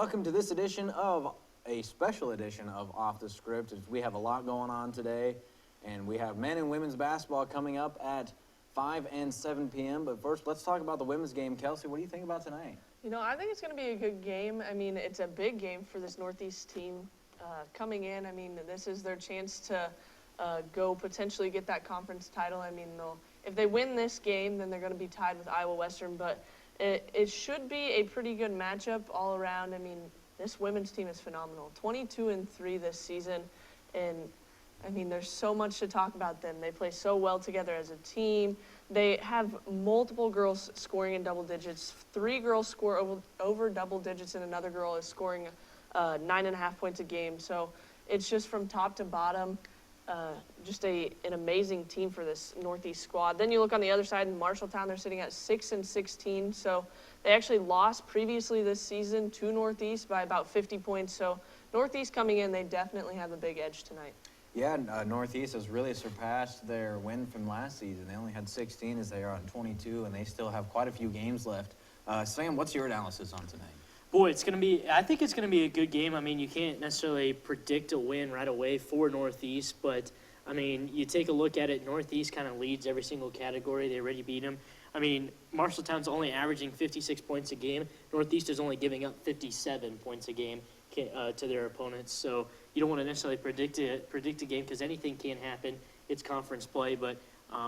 welcome to this edition of a special edition of Off the Script. We have a lot going on today, and we have men and women's basketball coming up at 5 and 7 p.m. But first, let's talk about the women's game. Kelsey, what do you think about tonight? You know, I think it's going to be a good game. I mean, it's a big game for this Northeast team coming in. I mean, this is their chance to go potentially get that conference title. I mean, if they win this game, then they're going to be tied with Iowa Western. But it should be a pretty good matchup all around. I mean, this women's team is phenomenal. 22-3 this season. And, I mean, there's so much to talk about them. They play so well together as a team. They have multiple girls scoring in double digits. 3 girls score over double digits, and another girl is scoring 9.5 points a game. So it's just from top to bottom, just an amazing team for this Northeast squad. Then you look on the other side in Marshalltown, they're sitting at 6-16. So they actually lost previously this season to Northeast by about 50 points. So Northeast coming in, they definitely have a big edge tonight. Yeah, Northeast has really surpassed their win from last season. They only had 16 as they are on 22, and they still have quite a few games left. Sam, what's your analysis on tonight? Boy, I think it's going to be a good game. I mean, you can't necessarily predict a win right away for Northeast, but, I mean, you take a look at it, Northeast kind of leads every single category. They already beat them. I mean, Marshalltown's only averaging 56 points a game. Northeast is only giving up 57 points a game to their opponents. So you don't want to necessarily predict a game because anything can happen. It's conference play, but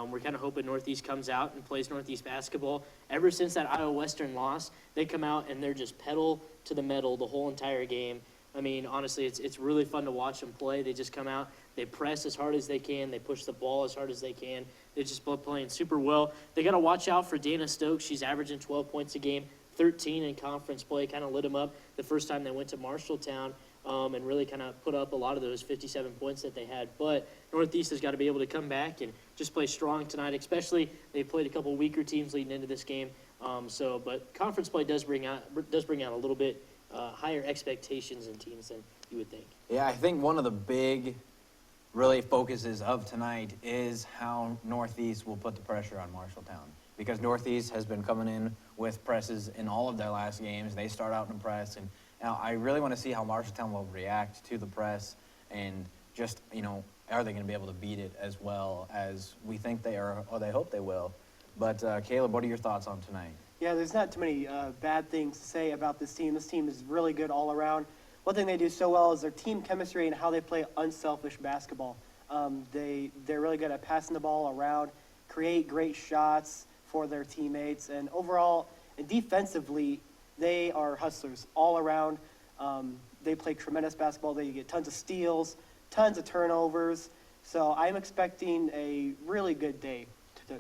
we're kind of hoping Northeast comes out and plays Northeast basketball. Ever since that Iowa Western loss, they come out and they're just pedal to the metal the whole entire game. I mean, honestly, it's really fun to watch them play. They just come out, they press as hard as they can, they push the ball as hard as they can. They're just both playing super well. They got to watch out for Dana Stokes. She's averaging 12 points a game, 13 in conference play, kind of lit them up the first time they went to Marshalltown. And really kind of put up a lot of those 57 points that they had. But Northeast has got to be able to come back and just play strong tonight, especially they played a couple weaker teams leading into this game. But conference play does bring out a little bit higher expectations in teams than you would think. Yeah, I think one of the big really focuses of tonight is how Northeast will put the pressure on Marshalltown. Because Northeast has been coming in with presses in all of their last games. They start out in press, and now I really want to see how Marshalltown will react to the press and just, are they going to be able to beat it as well as we think they are, or they hope they will. But Kaleb, what are your thoughts on tonight? Yeah, there's not too many bad things to say about this team. This team is really good all around. One thing they do so well is their team chemistry and how they play unselfish basketball. They're really good at passing the ball around, create great shots for their teammates, and overall, defensively, they are hustlers all around. They play tremendous basketball. They get tons of steals, tons of turnovers. So I'm expecting a really good day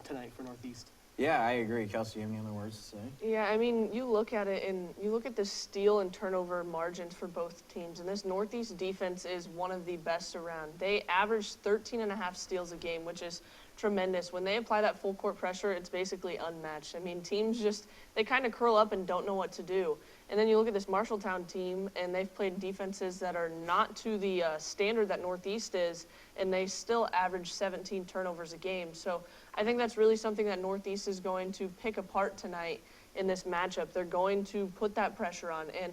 tonight for Northeast. Yeah, I agree. Kelsey, you have any other words to say? Yeah, I mean, you look at it and you look at the steal and turnover margins for both teams, and this Northeast defense is one of the best around. They average 13.5 steals a game, which is tremendous. When they apply that full court pressure, it's basically unmatched. I mean, teams they kind of curl up and don't know what to do. And then you look at this Marshalltown team, and they've played defenses that are not to the standard that Northeast is, and they still average 17 turnovers a game. So I think that's really something that Northeast is going to pick apart tonight in this matchup. They're going to put that pressure on. And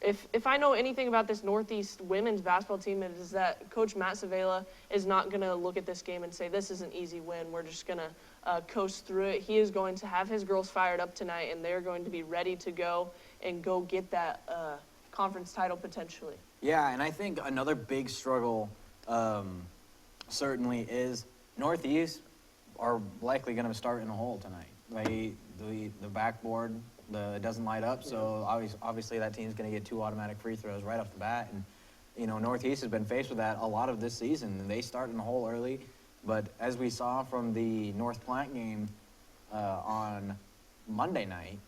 if I know anything about this Northeast women's basketball team, it is that Coach Matt Savela is not going to look at this game and say, this is an easy win. We're just going to coast through it. He is going to have his girls fired up tonight, and they're going to be ready to go and go get that conference title potentially. Yeah, and I think another big struggle certainly is Northeast are likely going to start in a hole tonight. The backboard doesn't light up, so obviously that team's going to get 2 automatic free throws right off the bat. And, Northeast has been faced with that a lot of this season. And they start in the hole early, but as we saw from the North Platte game on Monday night,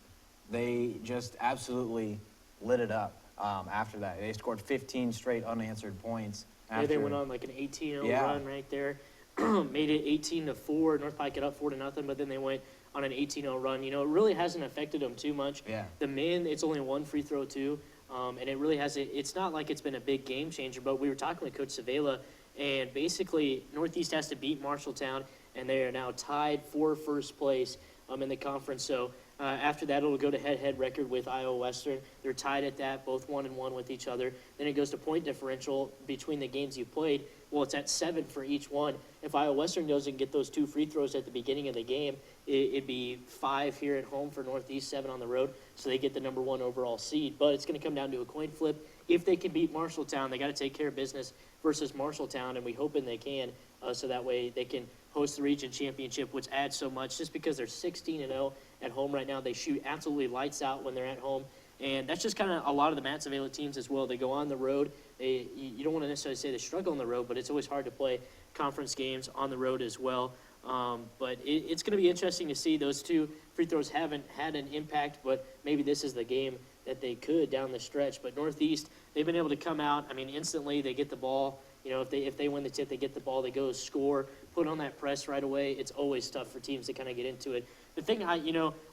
they just absolutely lit it up after that. They scored 15 straight unanswered points. Yeah, they went on like an 18-0 run right there. Made it 18-4. North Platte got up 4-0, but then they went on an 18-0 run. It really hasn't affected them too much. Yeah. The men, it's only 1 free throw too, and it really hasn't. It's not like it's been a big game changer, but we were talking with Coach Savela, and basically Northeast has to beat Marshalltown, and they are now tied for first place in the conference. So after that, it'll go to head-to-head record with Iowa Western. They're tied at that, both 1-1 with each other. Then it goes to point differential between the games you played. Well, it's at 7 for each one. If Iowa Western doesn't get those 2 free throws at the beginning of the game, it'd be 5 here at home for Northeast, 7 on the road, so they get the number 1 overall seed. But it's going to come down to a coin flip. If they can beat Marshalltown, they got to take care of business versus Marshalltown, and we hoping they can, so that way they can host the region championship, which adds so much. Just because they're 16-0 at home right now, they shoot absolutely lights out when they're at home. And that's just kind of a lot of the Matt Savela teams as well. They go on the road. You don't want to necessarily say they struggle on the road, but it's always hard to play conference games on the road as well. But it's going to be interesting to see. Those 2 free throws haven't had an impact, but maybe this is the game that they could down the stretch. But Northeast, they've been able to come out. I mean, instantly they get the ball. You know, if they win the tip, they get the ball, they go score, put on that press right away. It's always tough for teams to kind of get into it. The thing,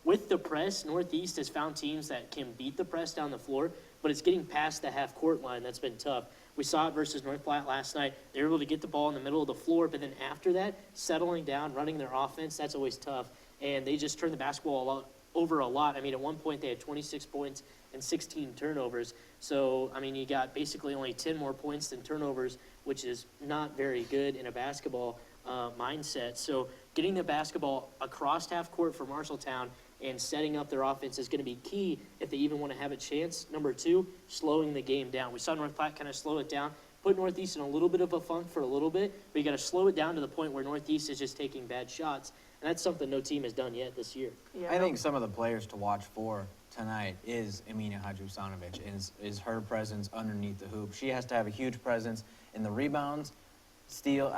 with the press, Northeast has found teams that can beat the press down the floor, but it's getting past the half-court line that's been tough. We saw it versus North Platte last night. They were able to get the ball in the middle of the floor, but then after that, settling down, running their offense, that's always tough. And they just turned the basketball over a lot. I mean, at one point they had 26 points and 16 turnovers. So, I mean, you got basically only 10 more points than turnovers, which is not very good in a basketball mindset. So getting the basketball across half court for Marshalltown and setting up their offense is going to be key if they even want to have a chance. Number 2, slowing the game down. We saw North Platte kind of slow it down, put Northeast in a little bit of a funk for a little bit, but you got to slow it down to the point where Northeast is just taking bad shots. And that's something no team has done yet this year. Yeah, I think some of the players to watch for tonight is Emina Hadjusanovic, is her presence underneath the hoop. She has to have a huge presence in the rebounds, steal.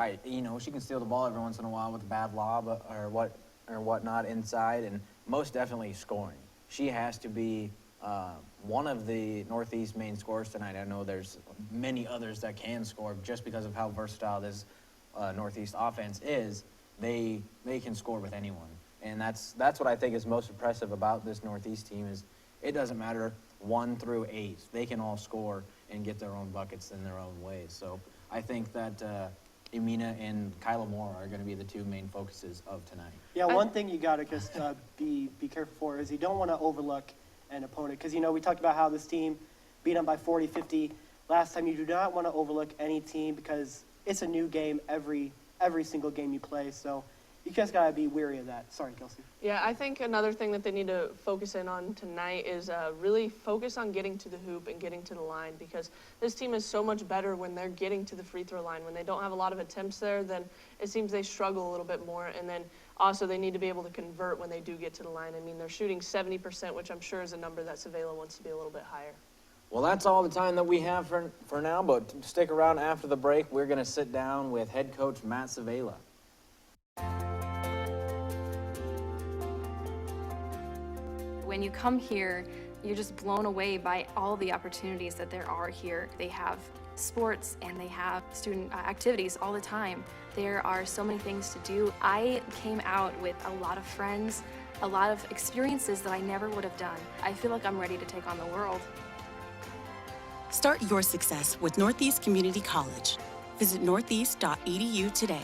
She can steal the ball every once in a while with a bad lob or whatnot inside, and most definitely scoring. She has to be one of the Northeast main scorers tonight. I know there's many others that can score just because of how versatile this Northeast offense is. They can score with anyone. And that's what I think is most impressive about this Northeast team is it doesn't matter 1 through 8. They can all score and get their own buckets in their own ways. So I think that Emina and Kaleb are going to be the 2 main focuses of tonight. Yeah, one thing you got to just be careful for is you don't want to overlook an opponent. Because, we talked about how this team beat them by 40, 50 last time. You do not want to overlook any team because it's a new game every single game you play. So you just got to be wary of that. Sorry, Kelsey. Yeah, I think another thing that they need to focus in on tonight is really focus on getting to the hoop and getting to the line, because this team is so much better when they're getting to the free throw line. When they don't have a lot of attempts there, then it seems they struggle a little bit more. And then also they need to be able to convert when they do get to the line. I mean, they're shooting 70%, which I'm sure is a number that Savela wants to be a little bit higher. Well, that's all the time that we have for now, but stick around after the break. We're going to sit down with head coach Matt Savela. When you come here, you're just blown away by all the opportunities that there are here. They have sports and they have student activities all the time. There are so many things to do. I came out with a lot of friends, a lot of experiences that I never would have done. I feel like I'm ready to take on the world. Start your success with Northeast Community College. Visit northeast.edu today.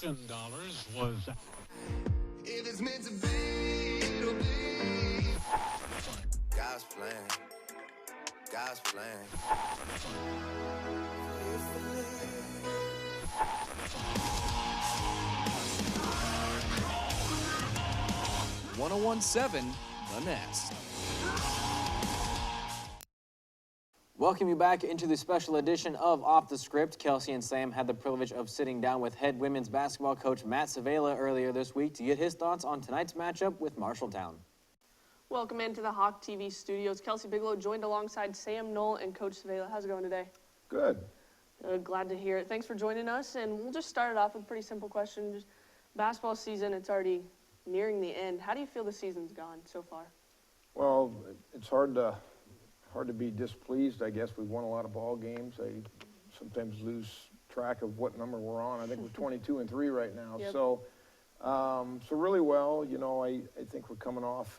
$10 was. If it's meant to be, it'll be. God's plan. God's plan. 101.7 The Nest. Welcome you back into the special edition of Off the Script. Kelsey and Sam had the privilege of sitting down with head women's basketball coach Matt Savela earlier this week to get his thoughts on tonight's matchup with Marshalltown. Welcome into the Hawk TV studios. Kelsey Bigelow joined alongside Sam, Knoll, and Coach Savela. How's it going today? Good. Glad to hear it. Thanks for joining us. And we'll just start it off with a pretty simple question. Just basketball season, it's already nearing the end. How do you feel the season's gone so far? Well, it's hard to be displeased. I guess we've won a lot of ball games. I sometimes lose track of what number we're on. I think we're 22-3 right now. Yep. So really well. I think we're coming off,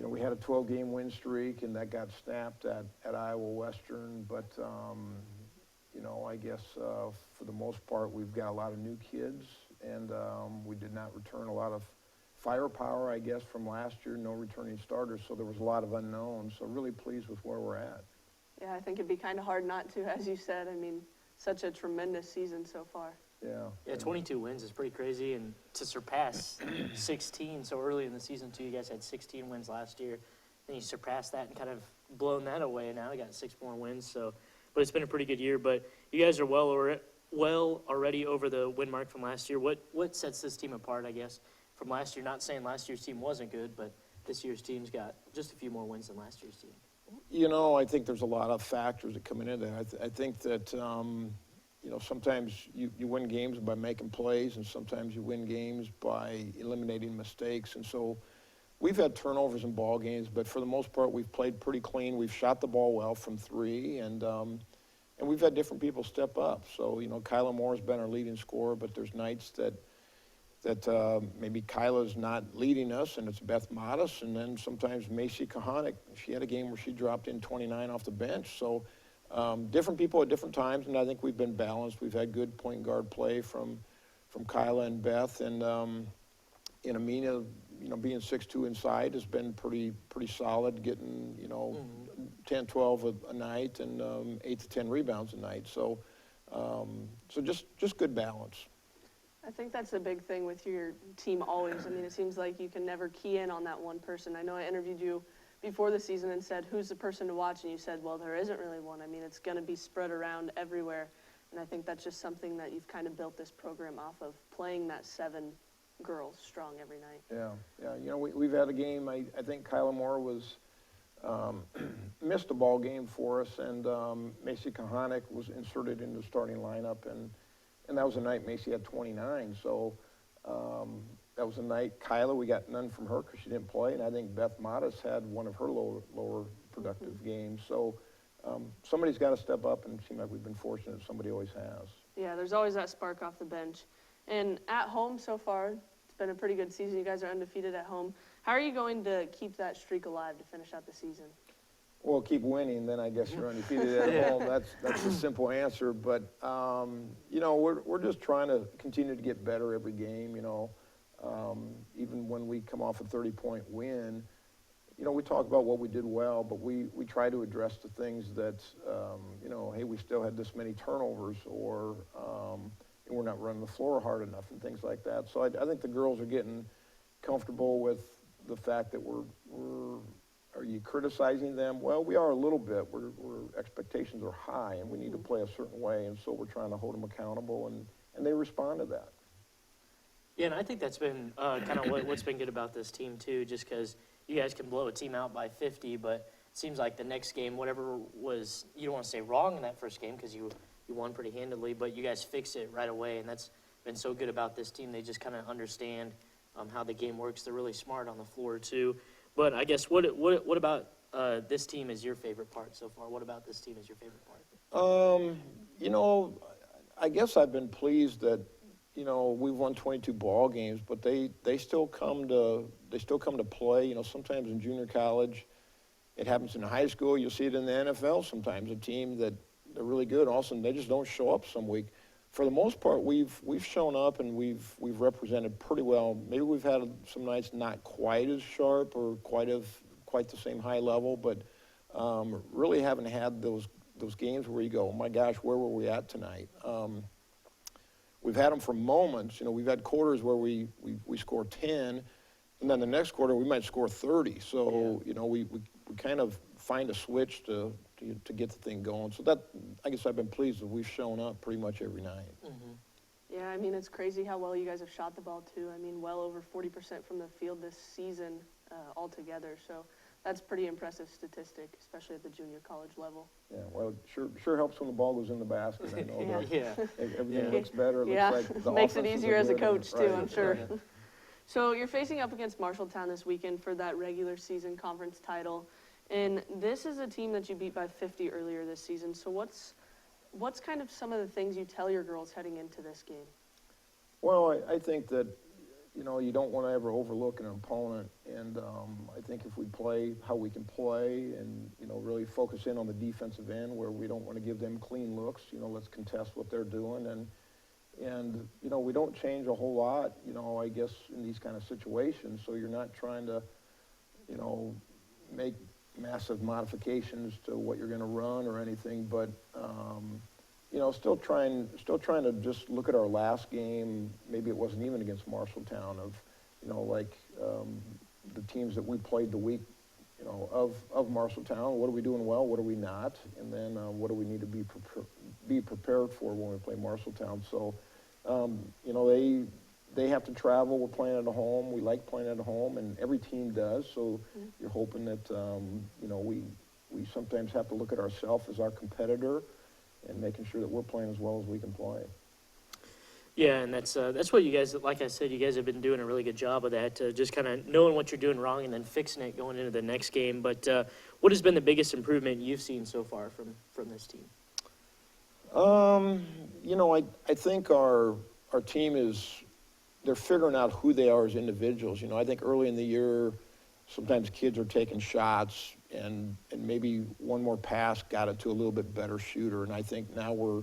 you know, we had a 12-game win streak, and that got snapped at Iowa Western. But, you know, I guess for the most part, we've got a lot of new kids, and we did not return a lot of firepower, I guess, from last year. No returning starters, so there was a lot of unknowns. So really pleased with where we're at. Yeah, I think it'd be kind of hard not to, as you said. I mean, such a tremendous season so far. Yeah, 22 wins is pretty crazy, and to surpass 16 so early in the season too. You guys had 16 wins last year, and you surpassed that and kind of blown that away. And now you got 6 more wins. So, but it's been a pretty good year. But you guys are well already over the win mark from last year. What sets this team apart, I guess, from last year? Not saying last year's team wasn't good, but this year's team's got just a few more wins than last year's team. You know, I think there's a lot of factors that come into that. I think that, you know, sometimes you win games by making plays, and sometimes you win games by eliminating mistakes. And so we've had turnovers in ball games, but for the most part, we've played pretty clean. We've shot the ball well from 3, and we've had different people step up. So, you know, Kyla Moore's been our leading scorer, but there's nights that maybe Kyla's not leading us, and it's Beth Modis, and then sometimes Macy Kahanick. She had a game where she dropped in 29 off the bench. So different people at different times, and I think we've been balanced. We've had good point guard play from Kyla and Beth, and Amina, you know, being 6'2" inside has been pretty solid, getting, you know, 10, 12 a night, and 8 to 10 rebounds a night. So just good balance. I think that's the big thing with your team always. I mean, it seems like you can never key in on that one person. I know I interviewed you before the season and said, who's the person to watch? And you said, well, there isn't really one. I mean, it's going to be spread around everywhere. And I think that's just something that you've kind of built this program off of, playing that 7 girls strong every night. Yeah. You know, we've had a game, I think Kyla Moore was, missed a ball game for us, and Macy Kahanick was inserted into the starting lineup, and that was a night Macy had 29. So that was a night Kyla, we got none from her because she didn't play, and I think Beth Modis had one of her lower productive games. So somebody's got to step up, and it seems like we've been fortunate. Somebody always has. Yeah, there's always that spark off the bench. And at home so far, it's been a pretty good season. You guys are undefeated at home. How are you going to keep that streak alive to finish out the season? Well, keep winning, then I guess you're undefeated at home. That's a simple answer. But, you know, we're just trying to continue to get better every game, you know. Even when we come off a 30-point win, you know, we talk about what we did well, but we try to address the things that, you know, hey, we still had this many turnovers, or we're not running the floor hard enough, and things like that. So I think the girls are getting comfortable with the fact that are you criticizing them? Well, we are a little bit. We're expectations are high, and we need to play a certain way, and so we're trying to hold them accountable, and they respond to that. Yeah, and I think that's been kind of what's been good about this team too, just because you guys can blow a team out by 50, but it seems like the next game, whatever was, you don't want to say wrong in that first game because you won pretty handily, but you guys fix it right away, and that's been so good about this team. They just kind of understand how the game works. They're really smart on the floor too. But I guess what about this team is your favorite part so far? What about this team is your favorite part? You know, I guess I've been pleased that, you know, we've won 22 ball games, but they still come to play. You know, sometimes in junior college, it happens in high school. You'll see it in the NFL sometimes. A team that they're really good, all of a sudden they just don't show up some week. For the most part, we've shown up, and we've represented pretty well. Maybe we've had some nights not quite as sharp or quite the same high level, but really haven't had those games where you go, oh my gosh, where were we at tonight? We've had them for moments. You know, we've had quarters where we score 10, and then the next quarter we might score 30. So, you know, we kind of find a switch to get the thing going. So that, I guess I've been pleased that we've shown up pretty much every night. Mm-hmm. Yeah, I mean, it's crazy how well you guys have shot the ball too. I mean, well over 40% from the field this season altogether. So that's pretty impressive statistic, especially at the junior college level. Yeah, well, it sure helps when the ball goes in the basket. I know everything looks better. It looks like the makes it offenses easier are as a good. coach too, Right. I'm sure. So you're facing up against Marshalltown this weekend for that regular season conference title. And this is a team that you beat by 50 earlier this season. So what's kind of some of the things you tell your girls heading into this game? Well, I think that, you know, you don't want to ever overlook an opponent. And I think if we play how we can play and, you know, really focus in on the defensive end where we don't want to give them clean looks, you know, let's contest what they're doing. And you know, we don't change a whole lot, you know, I guess, in these kind of situations. So you're not trying to, you know, make massive modifications to what you're going to run or anything. But, you know, still trying to just look at our last game. Maybe it wasn't even against Marshalltown, of, you know, like the teams that we played the week, you know, of Marshalltown. What are we doing well? What are we not? And then what do we need to be prepared for when we play Marshalltown? So, you know, they have to travel. We're playing at home. We like playing at home, and every team does. So you're hoping that, you know, we sometimes have to look at ourselves as our competitor and making sure that we're playing as well as we can play. Yeah, and that's what you guys, like I said, you guys have been doing a really good job of that, just kind of knowing what you're doing wrong and then fixing it going into the next game. But what has been the biggest improvement you've seen so far from this team? You know, I think our team they're figuring out who they are as individuals. You know, I think early in the year, sometimes kids are taking shots and maybe one more pass got it to a little bit better shooter. And I think now we're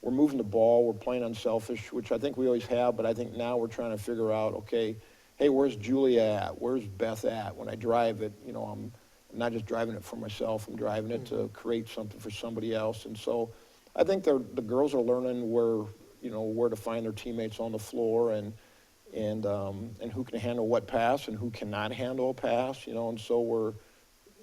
moving the ball, we're playing unselfish, which I think we always have, but I think now we're trying to figure out, okay, hey, where's Julia at? Where's Beth at? When I drive it, you know, I'm not just driving it for myself, I'm driving it to create something for somebody else. And so I think the girls are learning where to find their teammates on the floor and who can handle what pass and who cannot handle a pass, you know. And so we're,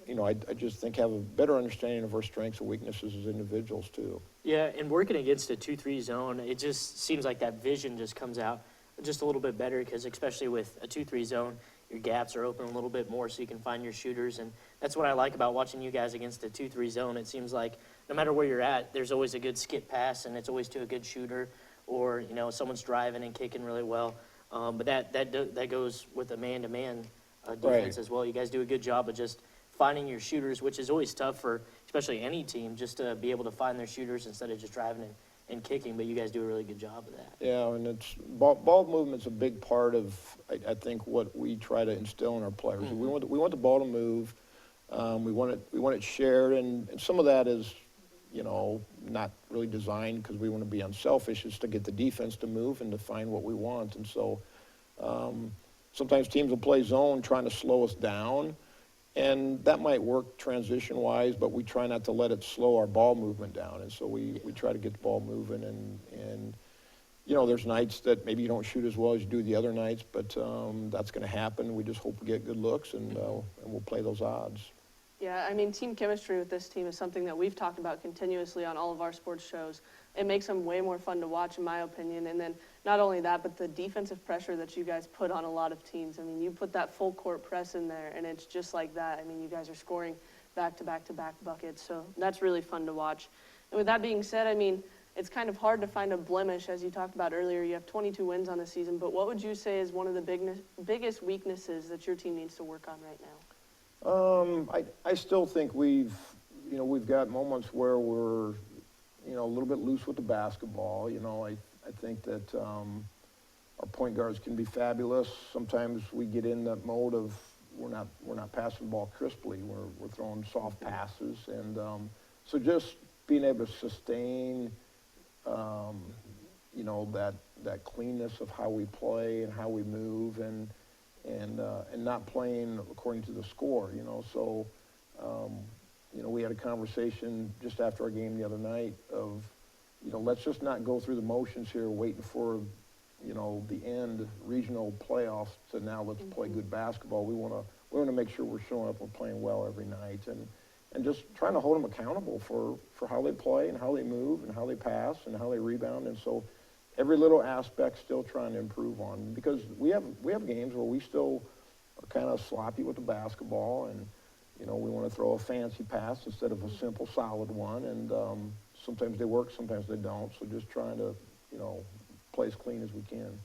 you know, I just think have a better understanding of our strengths and weaknesses as individuals too. Yeah, and working against a 2-3 zone, it just seems like that vision just comes out just a little bit better, because especially with a 2-3 zone, your gaps are open a little bit more so you can find your shooters. And that's what I like about watching you guys against a 2-3 zone. It seems like no matter where you're at, there's always a good skip pass, and it's always to a good shooter, or, you know, someone's driving and kicking really well. But that goes with a man-to-man defense as well. You guys do a good job of just finding your shooters, which is always tough for especially any team, just to be able to find their shooters instead of just driving and kicking. But you guys do a really good job of that. Yeah, and it's ball movement's a big part of, I think, what we try to instill in our players. Mm-hmm. We want the ball to move. We want it shared, and some of that is, you know, not really designed because we want to be unselfish. It's to get the defense to move and to find what we want. And so sometimes teams will play zone trying to slow us down, and that might work transition-wise, but we try not to let it slow our ball movement down. And so we try to get the ball moving. And you know, there's nights that maybe you don't shoot as well as you do the other nights, but that's going to happen. We just hope we get good looks, and we'll play those odds. Yeah, I mean, team chemistry with this team is something that we've talked about continuously on all of our sports shows. It makes them way more fun to watch, in my opinion. And then not only that, but the defensive pressure that you guys put on a lot of teams. I mean, you put that full court press in there, and it's just like that. I mean, you guys are scoring back-to-back-to-back buckets, so that's really fun to watch. And with that being said, I mean, it's kind of hard to find a blemish, as you talked about earlier. You have 22 wins on the season, but what would you say is one of the biggest weaknesses that your team needs to work on right now? I still think we've got moments where we're, you know, a little bit loose with the basketball. You know, I think that our point guards can be fabulous. Sometimes we get in that mode of we're not passing the ball crisply. We're throwing soft passes, and so just being able to sustain, you know, that cleanness of how we play and how we move, and not playing according to the score, you know. So, you know, we had a conversation just after our game the other night of, you know, let's just not go through the motions here waiting for, you know, the end regional playoffs to now let's play good basketball. We want to make sure we're showing up, we're playing well every night, and just trying to hold them accountable for how they play and how they move and how they pass and how they rebound. And so every little aspect still trying to improve on, because we have games where we still are kind of sloppy with the basketball, and, you know, we want to throw a fancy pass instead of a simple solid one, and sometimes they work, sometimes they don't. So just trying to, you know, play as clean as we can.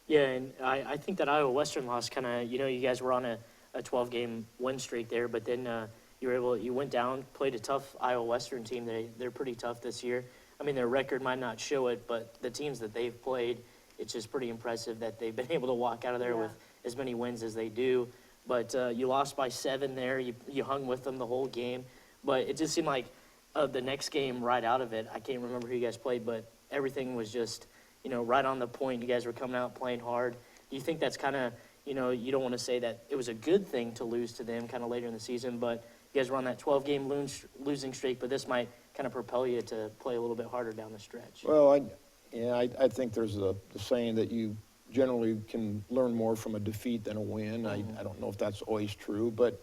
Yeah, and I think that Iowa Western loss kind of, you know, you guys were on a 12-game win streak there, but then you went down, played a tough Iowa Western team. They're pretty tough this year. I mean, their record might not show it, but the teams that they've played, it's just pretty impressive that they've been able to walk out of there with as many wins as they do. But you lost by 7 there. You hung with them the whole game. But it just seemed like the next game right out of it, I can't remember who you guys played, but everything was just, right on the point. You guys were coming out playing hard. Do you think that's kind of, you don't want to say that it was a good thing to lose to them kind of later in the season, but you guys were on that 12-game losing streak, but this might kind of propel you to play a little bit harder down the stretch? Well, I think there's the saying that you generally can learn more from a defeat than a win. I don't know if that's always true, but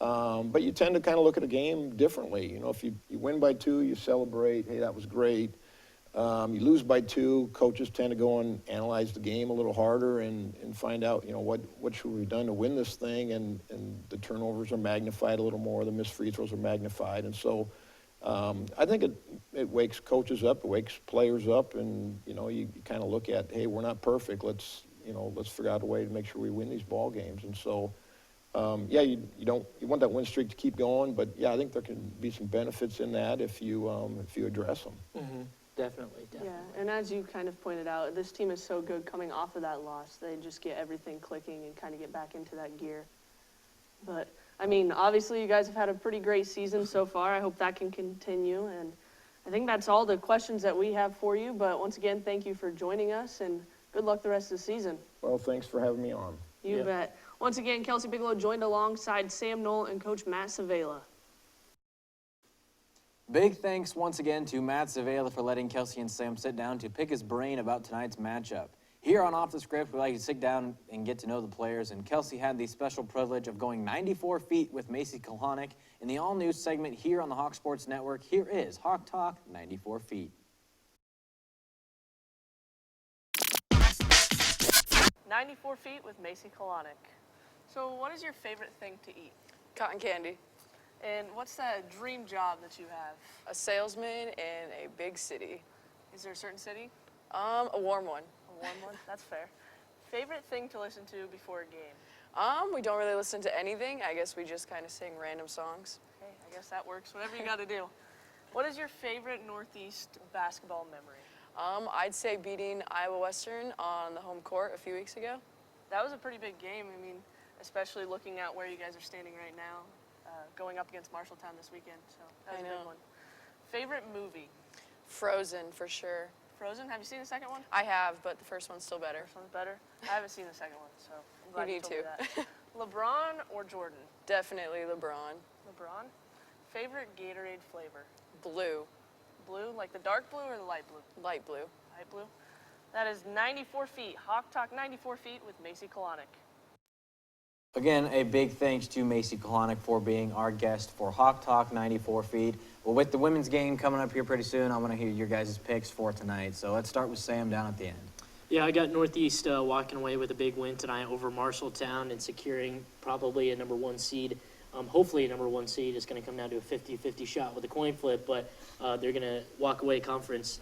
you tend to kind of look at a game differently. If you win by 2, you celebrate, hey, that was great. You lose by 2, coaches tend to go and analyze the game a little harder and find out, what should we have done to win this thing, and the turnovers are magnified a little more, the missed free throws are magnified, and so I think it wakes coaches up, it wakes players up, and you kind of look at, hey, we're not perfect. Let's figure out a way to make sure we win these ball games. And so, you want that win streak to keep going, but I think there can be some benefits in that if you address them. Mm-hmm. Definitely. Yeah, and as you kind of pointed out, this team is so good coming off of that loss. They just get everything clicking and kind of get back into that gear. But I mean, obviously you guys have had a pretty great season so far. I hope that can continue, and I think that's all the questions that we have for you. But once again, thank you for joining us, and good luck the rest of the season. Well, thanks for having me on. You bet. Once again, Kelsey Bigelow joined alongside Sam Knoll and Coach Matt Savela. Big thanks once again to Matt Savela for letting Kelsey and Sam sit down to pick his brain about tonight's matchup. Here on Off the Script, we like to sit down and get to know the players, and Kelsey had the special privilege of going 94 feet with Macy Kalanick in the all-new segment here on the Hawk Sports Network. Here is Hawk Talk 94 Feet. 94 feet with Macy Kalanick. So what is your favorite thing to eat? Cotton candy. And what's that dream job that you have? A salesman in a big city. Is there a certain city? A warm one. A warm one? That's fair. Favorite thing to listen to before a game? We don't really listen to anything. I guess we just kind of sing random songs. Okay, I guess that works. Whatever you got to do. What is your favorite Northeast basketball memory? I'd say beating Iowa Western on the home court a few weeks ago. That was a pretty big game. I mean, especially looking at where you guys are standing right now, going up against Marshalltown this weekend. So that was a big one. Favorite movie? Frozen, for sure. Frozen? Have you seen the second one? I have, but the first one's still better. First one's better? I haven't seen the second one, so I'm glad you told me need that. LeBron or Jordan? Definitely LeBron. LeBron? Favorite Gatorade flavor? Blue. Blue? Like the dark blue or the light blue? Light blue. Light blue? That is 94 feet. Hawk Talk 94 feet with Macy Kalanick. Again, a big thanks to Macy Kalanick for being our guest for Hawk Talk 94 Feet. Well, with the women's game coming up here pretty soon, I want to hear your guys' picks for tonight. So let's start with Sam down at the end. Yeah, I got Northeast walking away with a big win tonight over Marshalltown and securing probably a number 1 seed. Hopefully a number 1 seed. Is going to come down to a 50-50 shot with a coin flip, but they're going to walk away co-conference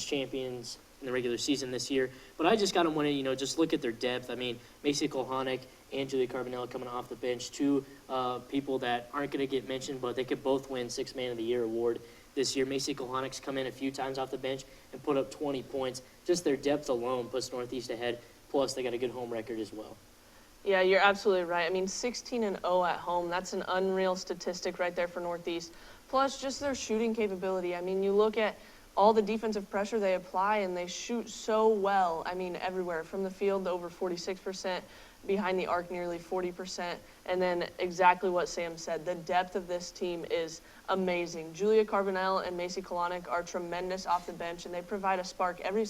champions in the regular season this year. But I just got them winning, just look at their depth. I mean, Macy Kalanick and Julia Carbonell coming off the bench, 2 people that aren't going to get mentioned, but they could both win 6th Man of the Year award this year. Macy Kalanick's come in a few times off the bench and put up 20 points. Just their depth alone puts Northeast ahead, plus they got a good home record as well. Yeah, you're absolutely right. I mean, 16-0 at home, that's an unreal statistic right there for Northeast. Plus, just their shooting capability. I mean, you look at all the defensive pressure they apply, and they shoot so well. I mean, everywhere. From the field, over 46%. Behind the arc, nearly 40%. And then exactly what Sam said, the depth of this team is amazing. Julia Carbonell and Macy Kalanick are tremendous off the bench, and they provide a spark every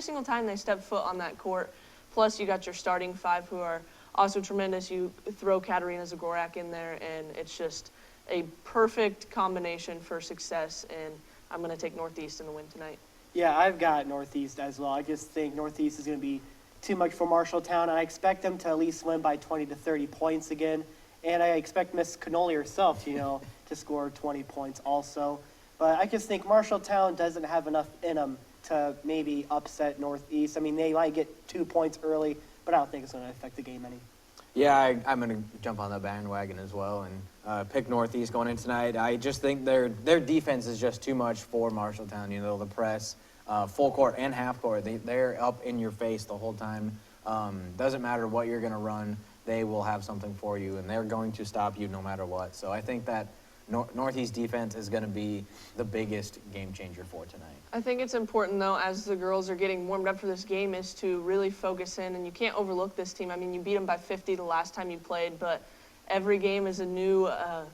single time they step foot on that court. Plus, you got your starting 5 who are also tremendous. You throw Katarina Zagorak in there, and it's just a perfect combination for success. And I'm going to take Northeast in the win tonight. Yeah, I've got Northeast as well. I just think Northeast is going to be too much for Marshalltown. I expect them to at least win by 20 to 30 points again. And I expect Miss Knoll herself, to score 20 points also. But I just think Marshalltown doesn't have enough in them to maybe upset Northeast. I mean, they might get 2 points early, but I don't think it's going to affect the game any. Yeah, I'm going to jump on that bandwagon as well and pick Northeast going in tonight. I just think their defense is just too much for Marshalltown. The press. full court and half court. They're up in your face the whole time. Doesn't matter what you're going to run, they will have something for you, and they're going to stop you no matter what. So I think that Northeast defense is going to be the biggest game changer for tonight. I think it's important, though, as the girls are getting warmed up for this game, is to really focus in, and you can't overlook this team. I mean, you beat them by 50 the last time you played, but every game is a new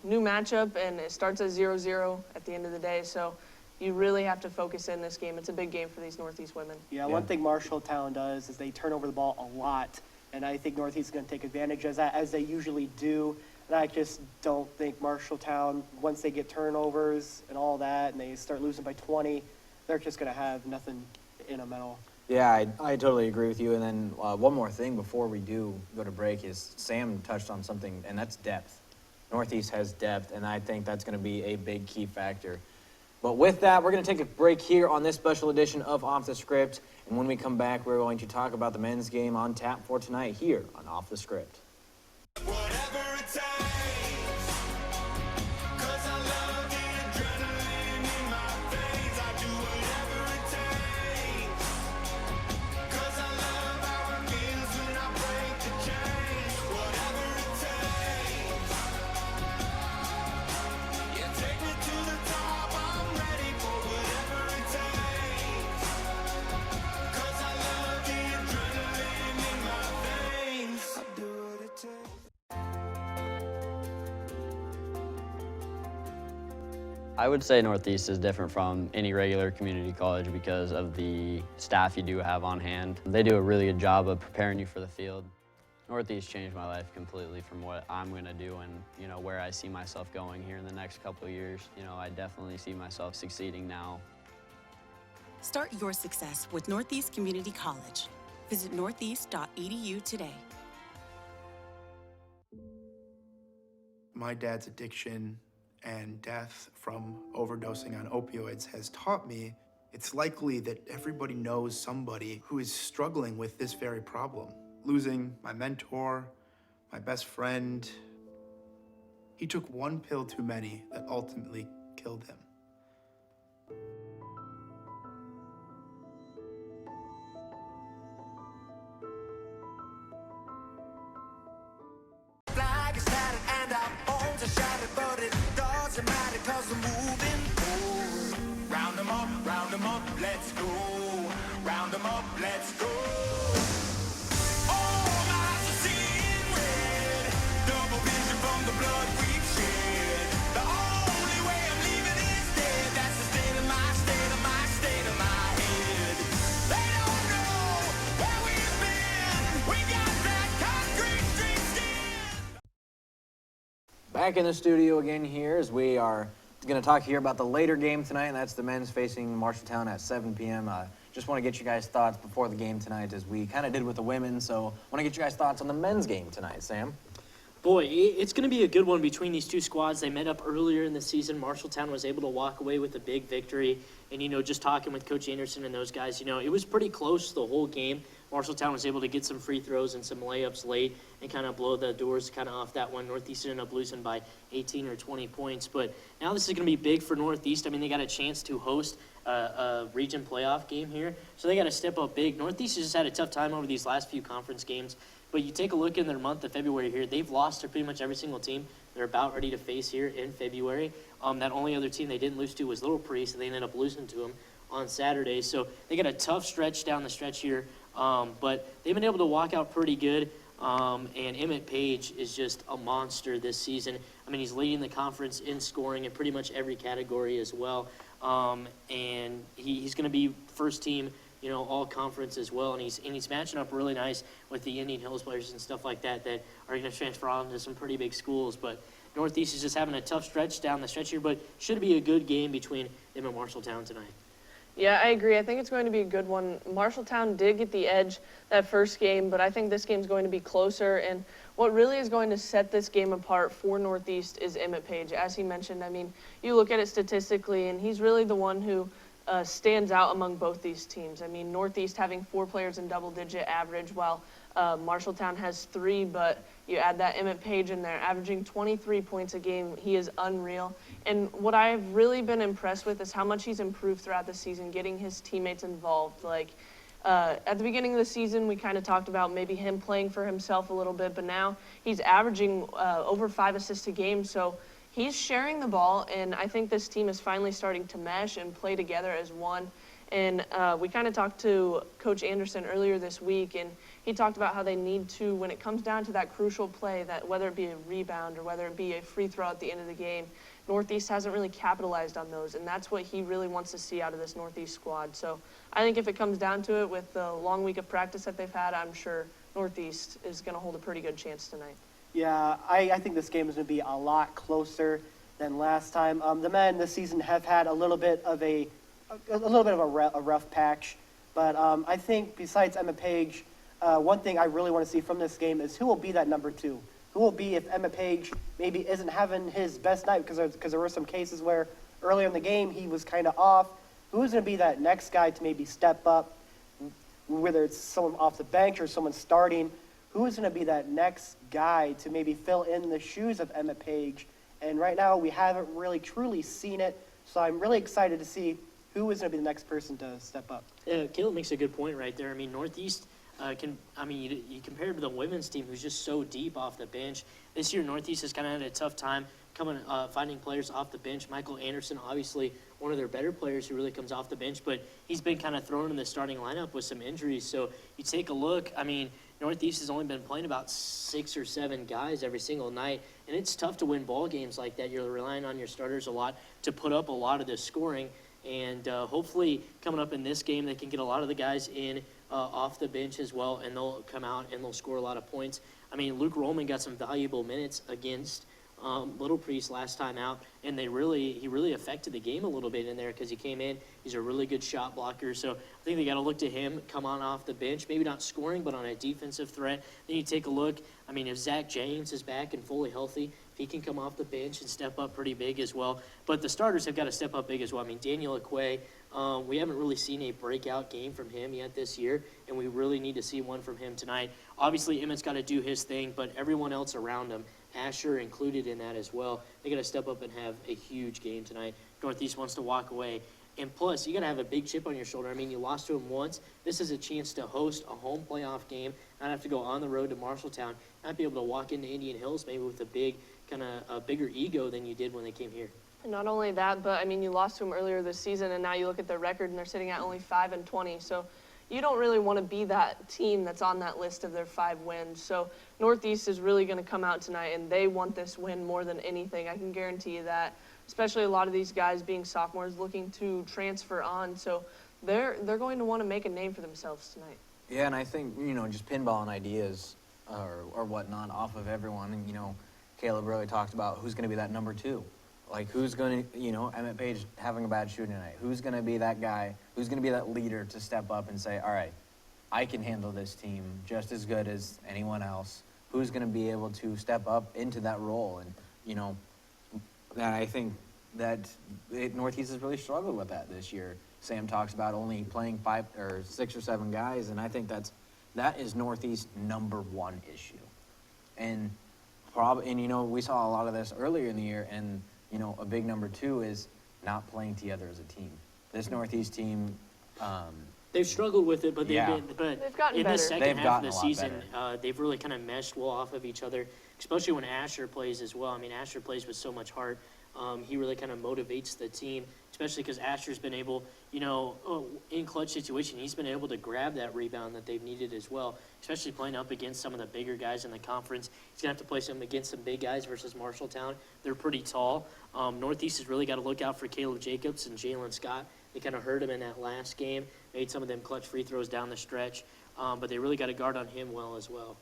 matchup, and it starts at 0-0 at the end of the day. So you really have to focus in this game. It's a big game for these Northeast women. Yeah, one thing Marshalltown does is they turn over the ball a lot, and I think Northeast is going to take advantage of that, as they usually do. And I just don't think Marshalltown, once they get turnovers and all that, and they start losing by 20, they're just going to have nothing in them at all. Yeah, I totally agree with you. And then one more thing before we do go to break is Sam touched on something, and that's depth. Northeast has depth, and I think that's going to be a big key factor. But with that, we're going to take a break here on this special edition of Off the Script. And when we come back, we're going to talk about the men's game on tap for tonight here on Off the Script. Whatever it takes, 'cause I love the adrenaline in my veins. I do whatever it takes, 'cause I love how it feels when I break the chains. Whatever it takes, yeah, take me to the top. I'm ready for whatever it takes, 'cause I love the adrenaline in my veins. I do what it takes. I would say Northeast is different from any regular community college because of the staff you do have on hand. They do a really good job of preparing you for the field. Northeast changed my life completely from what I'm going to do and, you know, where I see myself going here in the next couple of years. You know, I definitely see myself succeeding now. Start your success with Northeast Community College. Visit northeast.edu today. My dad's addiction and death from overdosing on opioids has taught me it's likely that everybody knows somebody who is struggling with this very problem. Losing my mentor, my best friend, he took one pill too many that ultimately killed him. Flag is tattered and our bones are shattered, but it doesn't matter 'cause we're moving forward. Round them up, let's go. Round them up, let's go. All eyes are seeing red, double vision from the blood we've shed. The only way I'm leaving is dead. That's the state of my head. They don't know where we've been. We got that concrete street skin. Back in the studio again here as we are going to talk here about the later game tonight, and that's the men's facing Marshalltown at 7 p.m. Just want to get you guys' thoughts before the game tonight, as we kind of did with the women. So want to get you guys' thoughts on the men's game tonight, Sam. Boy, it's going to be a good one between these two squads. They met up earlier in the season. Marshalltown was able to walk away with a big victory. And, you know, just talking with Coach Anderson and those guys, you know, it was pretty close the whole game. Marshalltown was able to get some free throws and some layups late and kind of blow the doors kind of off that one. Northeast ended up losing by 18 or 20 points. But now this is going to be big for Northeast. I mean, they got a chance to host a region playoff game here. So they got to step up big. Northeast has just had a tough time over these last few conference games. But you take a look in their month of February here, they've lost to pretty much every single team they're about ready to face here in February. That only other team they didn't lose to was Little Priest, and they ended up losing to them on Saturday. So they got a tough stretch down the stretch here, but they've been able to walk out pretty good. And Emmett Page is just a monster this season. I mean, he's leading the conference in scoring in pretty much every category as well. And he's going to be first team, you know, all conference as well, and he's matching up really nice with the Indian Hills players and stuff like that that are going to transfer on to some pretty big schools. But Northeast is just having a tough stretch down the stretch here, but should be a good game between them and Marshalltown tonight. Yeah, I agree. I think it's going to be a good one. Marshalltown did get the edge that first game, but I think this game's going to be closer. And what really is going to set this game apart for Northeast is Emmett Page. As he mentioned, I mean, you look at it statistically, and he's really the one who stands out among both these teams. I mean, Northeast having 4 players in double-digit average, while Marshalltown has 3, but you add that Emmett Page in there, averaging 23 points a game. He is unreal. And what I've really been impressed with is how much he's improved throughout the season, getting his teammates involved. Like, at the beginning of the season, we kind of talked about maybe him playing for himself a little bit, but now he's averaging over 5 assists a game. So he's sharing the ball, and I think this team is finally starting to mesh and play together as one. And we kind of talked to Coach Anderson earlier this week, and he talked about how they need to, when it comes down to that crucial play, that whether it be a rebound or whether it be a free throw at the end of the game, Northeast hasn't really capitalized on those, and that's what he really wants to see out of this Northeast squad. So I think if it comes down to it, with the long week of practice that they've had, I'm sure Northeast is going to hold a pretty good chance tonight. Yeah, I think this game is going to be a lot closer than last time. The men this season have had a little bit of a rough patch, but I think besides Emma Page, one thing I really want to see from this game is who will be that number 2. Who will be if Emma Page maybe isn't having his best night, because there were some cases where earlier in the game he was kind of off. Who's going to be that next guy to maybe step up, whether it's someone off the bench or someone starting? Who's going to be that next guy to maybe fill in the shoes of Emma Page? And right now we haven't really truly seen it, so I'm really excited to see who is going to be the next person to step up. Yeah, Kaleb makes a good point right there. I mean, Northeast you compare it to the women's team, who's just so deep off the bench. This year, Northeast has kind of had a tough time finding players off the bench. Michael Anderson, obviously one of their better players who really comes off the bench, but he's been kind of thrown in the starting lineup with some injuries. So you take a look, I mean, Northeast has only been playing about 6 or 7 guys every single night, and it's tough to win ball games like that. You're relying on your starters a lot to put up a lot of the scoring, and hopefully coming up in this game, they can get a lot of the guys in off the bench as well, and they'll come out and they'll score a lot of points. I mean, Luke Rollman got some valuable minutes against Little Priest last time out, and he really affected the game a little bit in there because he came in. He's a really good shot blocker, so I think they got to look to him come on off the bench, maybe not scoring, but on a defensive threat. Then you take a look. I mean, if Zach James is back and fully healthy, he can come off the bench and step up pretty big as well. But the starters have got to step up big as well. I mean, Daniel Aquay, we haven't really seen a breakout game from him yet this year, and we really need to see one from him tonight. Obviously, Emmett's got to do his thing, but everyone else around him, Asher included in that as well, they got to step up and have a huge game tonight. Northeast wants to walk away. And plus, you got to have a big chip on your shoulder. I mean, you lost to him once. This is a chance to host a home playoff game, not have to go on the road to Marshalltown, not be able to walk into Indian Hills maybe with a bigger ego than you did when they came here. And not only that, but I mean, you lost to them earlier this season, and now you look at their record, and they're sitting at only 5-20. So you don't really want to be that team that's on that list of their 5 wins. So Northeast is really going to come out tonight, and they want this win more than anything. I can guarantee you that, especially a lot of these guys being sophomores looking to transfer on. So they're going to want to make a name for themselves tonight. Yeah, and I think, just pinballing ideas or whatnot off of everyone. And, Kaleb really talked about who's going to be that number 2. Like, who's going to, Emmett Page having a bad shooting night. Who's going to be that guy? Who's going to be that leader to step up and say, all right, I can handle this team just as good as anyone else? Who's going to be able to step up into that role? And, I think that Northeast has really struggled with that this year. Sam talks about only playing 5 or 6 or 7 guys, and I think that is Northeast's number 1 issue. And we saw a lot of this earlier in the year, and a big number 2 is not playing together as a team. This Northeast team, they've struggled with it, but they've gotten in better. the second half of the season, better. They've really kind of meshed well off of each other, especially when Asher plays as well. I mean, Asher plays with so much heart. He really kind of motivates the team, especially because Asher's been able, in clutch situation, he's been able to grab that rebound that they've needed as well, especially playing up against some of the bigger guys in the conference. He's going to have to play some against some big guys versus Marshalltown. They're pretty tall. Northeast has really got to look out for Kaleb Jacobs and Jalen Scott. They kind of hurt him in that last game, made some of them clutch free throws down the stretch, but they really got to guard on him well as well.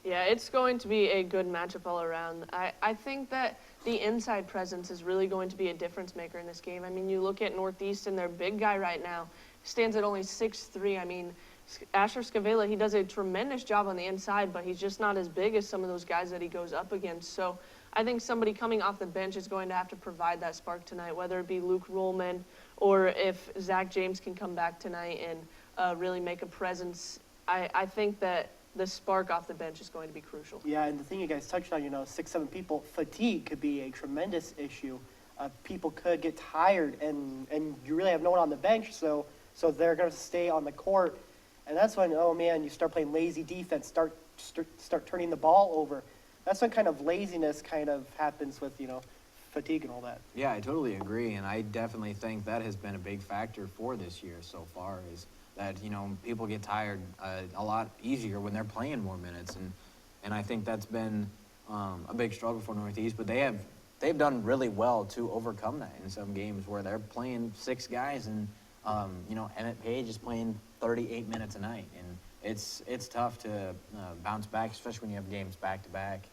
Yeah, it's going to be a good matchup all around. I think that the inside presence is really going to be a difference maker in this game. I mean, you look at Northeast, and their big guy right now stands at only 6'3". I mean, Asher Scavella, he does a tremendous job on the inside, but he's just not as big as some of those guys that he goes up against. So I think somebody coming off the bench is going to have to provide that spark tonight, whether it be Luke Rollman or if Zach James can come back tonight and really make a presence. I think that the spark off the bench is going to be crucial. Yeah, and the thing you guys touched on, 6, 7 people, fatigue could be a tremendous issue. People could get tired, and you really have no one on the bench, so they're going to stay on the court. And that's when, oh man, you start playing lazy defense, start turning the ball over. That's when kind of laziness kind of happens with, fatigue and all that. Yeah, I totally agree, and I definitely think that has been a big factor for this year so far, is that, people get tired a lot easier when they're playing more minutes, and I think that's been a big struggle for Northeast, but they've done really well to overcome that in some games where they're playing 6 guys, and Emmett Page is playing 38 minutes a night, and it's tough to bounce back, especially when you have games back to back,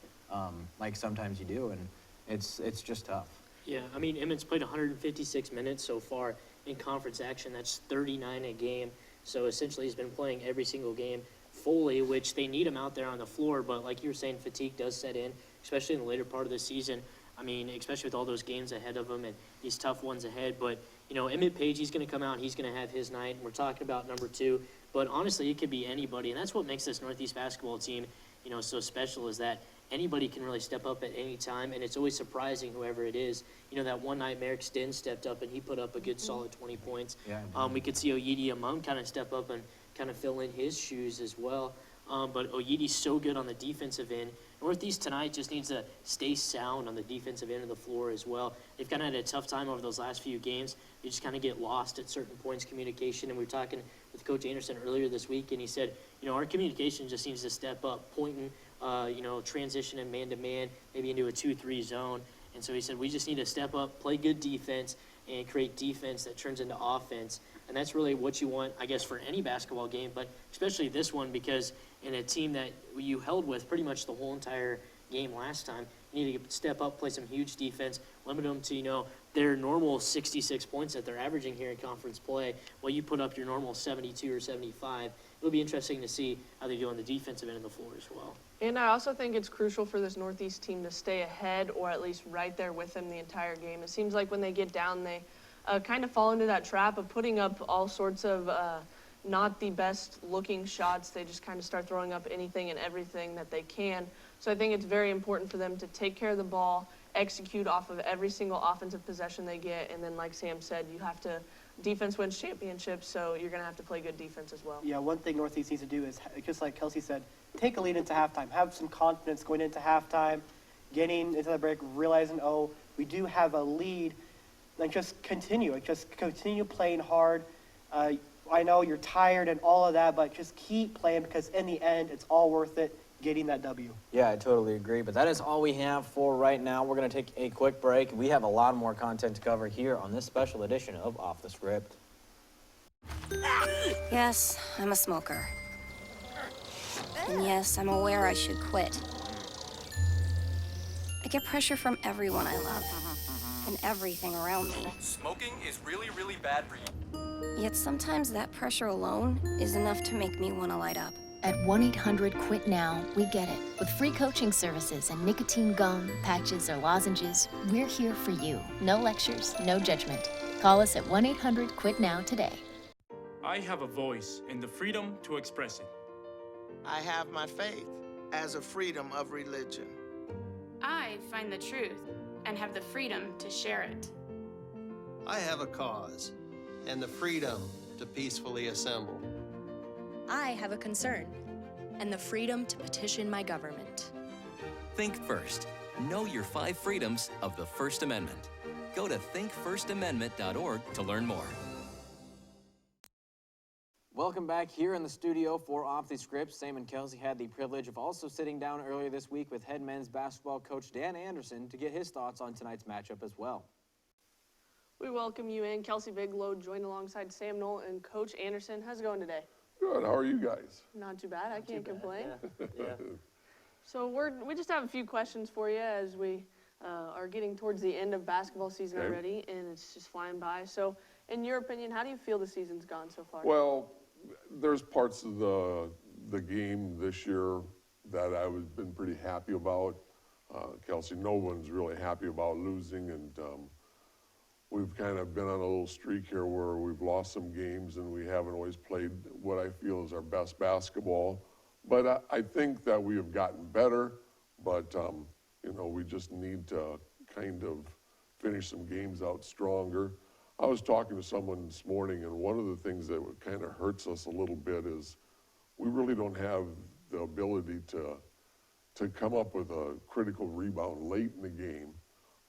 like sometimes you do, and it's just tough. Yeah, I mean, Emmett's played 156 minutes so far in conference action. That's 39 a game. So essentially he's been playing every single game fully, which they need him out there on the floor. But like you were saying, fatigue does set in, especially in the later part of the season. I mean, especially with all those games ahead of him and these tough ones ahead. But, Emmett Page, he's going to come out, he's going to have his night. And we're talking about number 2. But honestly, it could be anybody. And that's what makes this Northeast basketball team, so special, is that anybody can really step up at any time, and it's always surprising whoever it is. That one night Merrick Stinn stepped up and he put up a good solid 20 points. Yeah, we could see Oyedi Amon kind of step up and kind of fill in his shoes as well. But Oyedi's so good on the defensive end. Northeast tonight just needs to stay sound on the defensive end of the floor as well. They've kind of had a tough time over those last few games. They just kind of get lost at certain points communication. And we were talking with Coach Anderson earlier this week, and he said, our communication just needs to step up, pointing, transition and man-to-man, maybe into a 2-3 zone. And so he said, we just need to step up, play good defense, and create defense that turns into offense. And that's really what you want, I guess, for any basketball game, but especially this one, because in a team that you held with pretty much the whole entire game last time, you need to step up, play some huge defense, limit them to, their normal 66 points that they're averaging here in conference play, while you put up your normal 72 or 75. It'll be interesting to see how they do on the defensive end of the floor as well. And I also think it's crucial for this Northeast team to stay ahead, or at least right there with them the entire game. It seems like when they get down, they kind of fall into that trap of putting up all sorts of not the best looking shots. They just kind of start throwing up anything and everything that they can. So I think it's very important for them to take care of the ball, execute off of every single offensive possession they get, and then like Sam said, defense wins championships, so you're going to have to play good defense as well. Yeah, one thing Northeast needs to do is, just like Kelsey said, take a lead into halftime. Have some confidence going into halftime, getting into the break, realizing, we do have a lead, and just continue playing hard. I know you're tired and all of that, but just keep playing, because in the end, it's all worth it, getting that W. Yeah, I totally agree, but that is all we have for right now. We're going to take a quick break. We have a lot more content to cover here on this special edition of Off the Script. Yes, I'm a smoker. And yes, I'm aware I should quit. I get pressure from everyone I love and everything around me. Smoking is really, really bad for you. Yet sometimes that pressure alone is enough to make me want to light up. At 1-800-QUIT-NOW, we get it. With free coaching services and nicotine gum, patches, or lozenges, we're here for you. No lectures, no judgment. Call us at 1-800-QUIT-NOW today. I have a voice and the freedom to express it. I have my faith as a freedom of religion. I find the truth and have the freedom to share it. I have a cause and the freedom to peacefully assemble. I have a concern and the freedom to petition my government. Think first. Know your 5 freedoms of the First Amendment. Go to thinkfirstamendment.org to learn more. Welcome back here in the studio for Off the Script. Sam and Kelsey had the privilege of also sitting down earlier this week with head men's basketball coach Dan Anderson to get his thoughts on tonight's matchup as well. We welcome you in. Kelsey Bigelow joined alongside Sam Knoll and Coach Anderson. How's it going today? Good. How are you guys? Not too bad. I can't complain. Yeah. So we just have a few questions for you as we are getting towards the end of basketball season already, and it's just flying by. So, in your opinion, how do you feel the season's gone so far? Well, there's parts of the game this year that I've been pretty happy about. Kelsey, no one's really happy about losing, and we've kind of been on a little streak here where we've lost some games and we haven't always played what I feel is our best basketball. But I think that we have gotten better, but, you know, we just need to kind of finish some games out stronger. I was talking to someone this morning, and one of the things that kind of hurts us a little bit is we really don't have the ability to come up with a critical rebound late in the game.